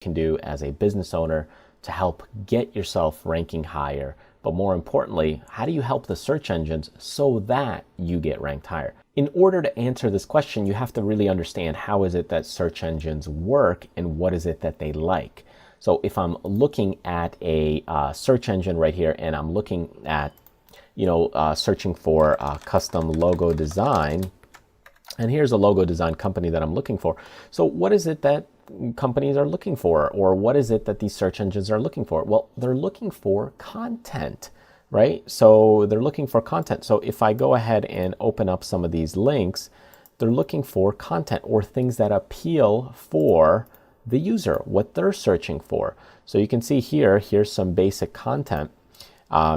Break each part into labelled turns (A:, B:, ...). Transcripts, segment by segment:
A: can do as a business owner to help get yourself ranking higher. But more importantly, how do you help the search engines so that you get ranked higher? In order to answer this question, you have to really understand how is it that search engines work and what is it that they like. So if I'm looking at a search engine right here and I'm looking at, searching for custom logo design, and here's a logo design company that I'm looking for. So what is it that companies are looking for, or what is it that these search engines are looking for? Well, they're looking for content, right? So they're looking for content. So if I go ahead and open up some of these links, they're looking for content or things that appeal for the user, what they're searching for. So you can see here's some basic content.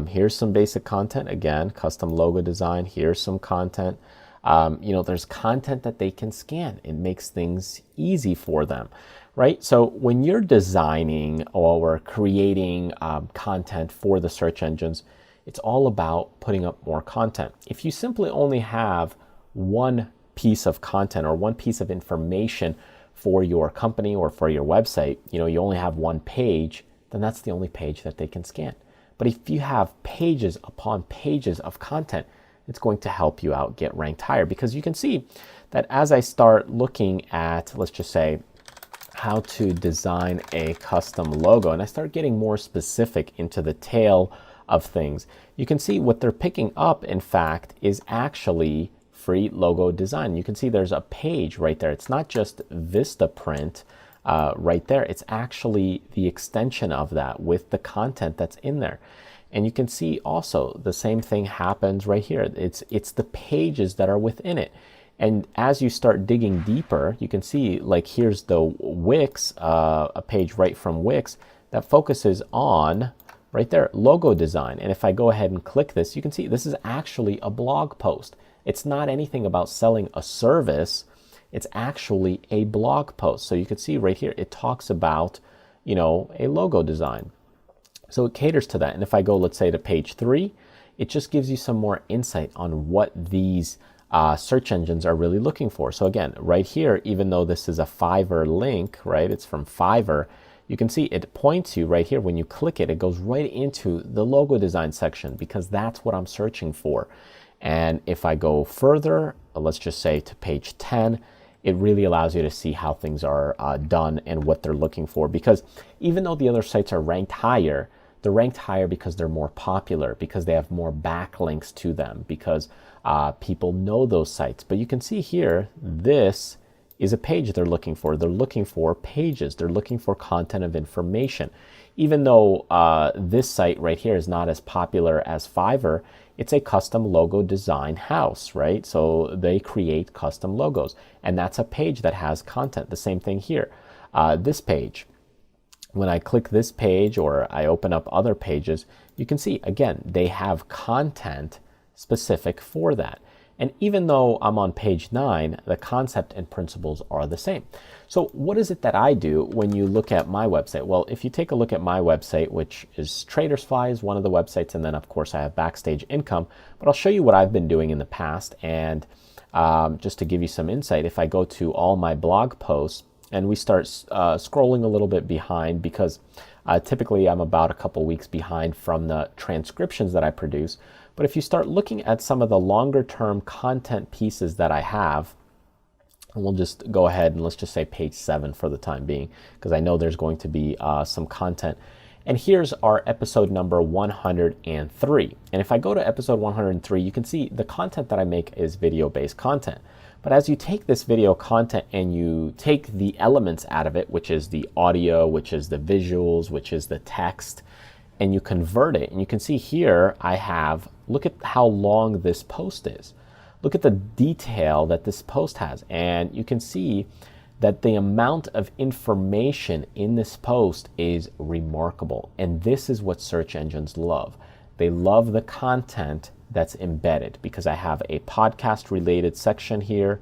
A: Here's some basic content, again, custom logo design. Here's some content. There's content that they can scan. It makes things easy for them, right? So when you're designing or creating content for the search engines, it's all about putting up more content. If you simply only have one piece of content or one piece of information for your company or for your website, you only have one page, then that's the only page that they can scan. But if you have pages upon pages of content, it's going to help you out get ranked higher, because you can see that as I start looking at, let's just say, how to design a custom logo, and I start getting more specific into the tail of things, you can see what they're picking up, in fact, is actually free logo design. You can see there's a page right there. It's not just Vistaprint right there. It's actually the extension of that with the content that's in there. And you can see also the same thing happens right here. It's the pages that are within it. And as you start digging deeper, you can see, like, here's the Wix, a page right from Wix that focuses on, right there, logo design. And if I go ahead and click this, you can see this is actually a blog post. It's not anything about selling a service. It's actually a blog post. So you can see right here, it talks about, a logo design. So it caters to that. And if I go, let's say, to page 3, it just gives you some more insight on what these search engines are really looking for. So again, right here, even though this is a Fiverr link, right, it's from Fiverr, you can see it points you right here. When you click it, it goes right into the logo design section, because that's what I'm searching for. And if I go further, let's just say to page 10, it really allows you to see how things are done and what they're looking for. Because even though the other sites are ranked higher, they're ranked higher because they're more popular, because they have more backlinks to them, because people know those sites. But you can see here, this is a page they're looking for. They're looking for pages. They're looking for content of information. Even though this site right here is not as popular as Fiverr, it's a custom logo design house, right? So they create custom logos, and that's a page that has content. The same thing here. This page, when I click this page or I open up other pages, you can see, again, they have content specific for that. And even though I'm on page 9, the concept and principles are the same. So what is it that I do when you look at my website? Well, if you take a look at my website, which is Traders Fly, is one of the websites, and then of course I have Backstage Income, but I'll show you what I've been doing in the past. And just to give you some insight, if I go to all my blog posts and we start scrolling a little bit behind, because typically I'm about a couple weeks behind from the transcriptions that I produce. But if you start looking at some of the longer term content pieces that I have, and we'll just go ahead and let's just say page 7 for the time being, because I know there's going to be some content. And here's our episode number 103. And if I go to episode 103, you can see the content that I make is video-based content. But as you take this video content and you take the elements out of it, which is the audio, which is the visuals, which is the text, and you convert it, and you can see here I have, look at how long this post is. Look at the detail that this post has, and you can see that the amount of information in this post is remarkable. And this is what search engines love. They love the content that's embedded, because I have a podcast related section here.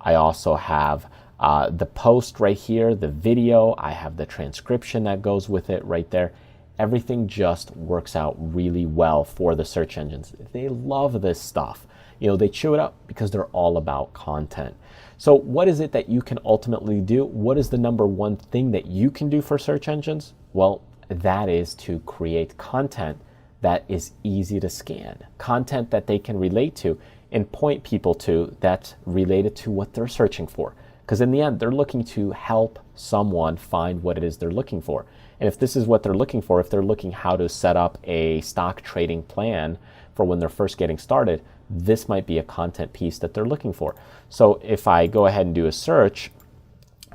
A: I also have the post right here, the video. I have the transcription that goes with it right there. Everything just works out really well for the search engines. They love this stuff. They chew it up because they're all about content. So what is it that you can ultimately do? What is the number one thing that you can do for search engines? Well, that is to create content that is easy to scan, content that they can relate to and point people to that's related to what they're searching for. Because in the end, they're looking to help someone find what it is they're looking for. And if this is what they're looking for, if they're looking how to set up a stock trading plan for when they're first getting started, this might be a content piece that they're looking for. So if I go ahead and do a search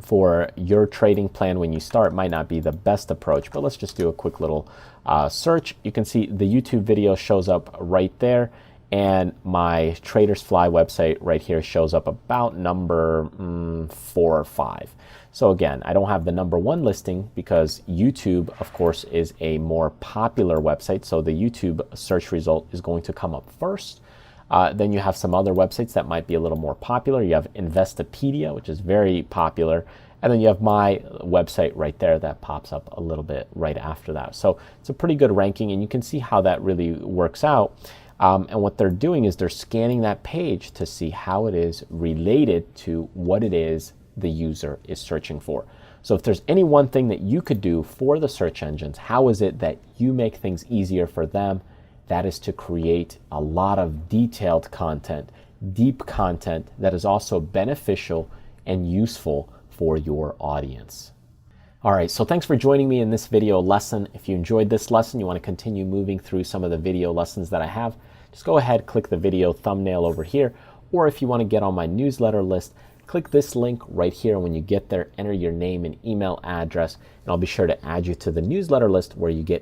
A: for your trading plan when you start, might not be the best approach, but let's just do a quick little search. You can see the YouTube video shows up right there, and my Traders Fly website right here shows up about number 4 or 5. So again, I don't have the number 1 listing because YouTube, of course, is a more popular website. So the YouTube search result is going to come up first. Then you have some other websites that might be a little more popular. You have Investopedia, which is very popular. And then you have my website right there that pops up a little bit right after that. So it's a pretty good ranking, and you can see how that really works out. And what they're doing is they're scanning that page to see how it is related to what it is the user is searching for. So if there's any one thing that you could do for the search engines, how is it that you make things easier for them? That is to create a lot of detailed content, deep content that is also beneficial and useful for your audience. All right, so thanks for joining me in this video lesson. If you enjoyed this lesson, you want to continue moving through some of the video lessons that I have, just go ahead, click the video thumbnail over here, or if you want to get on my newsletter list, click this link right here. When you get there, enter your name and email address, and I'll be sure to add you to the newsletter list where you get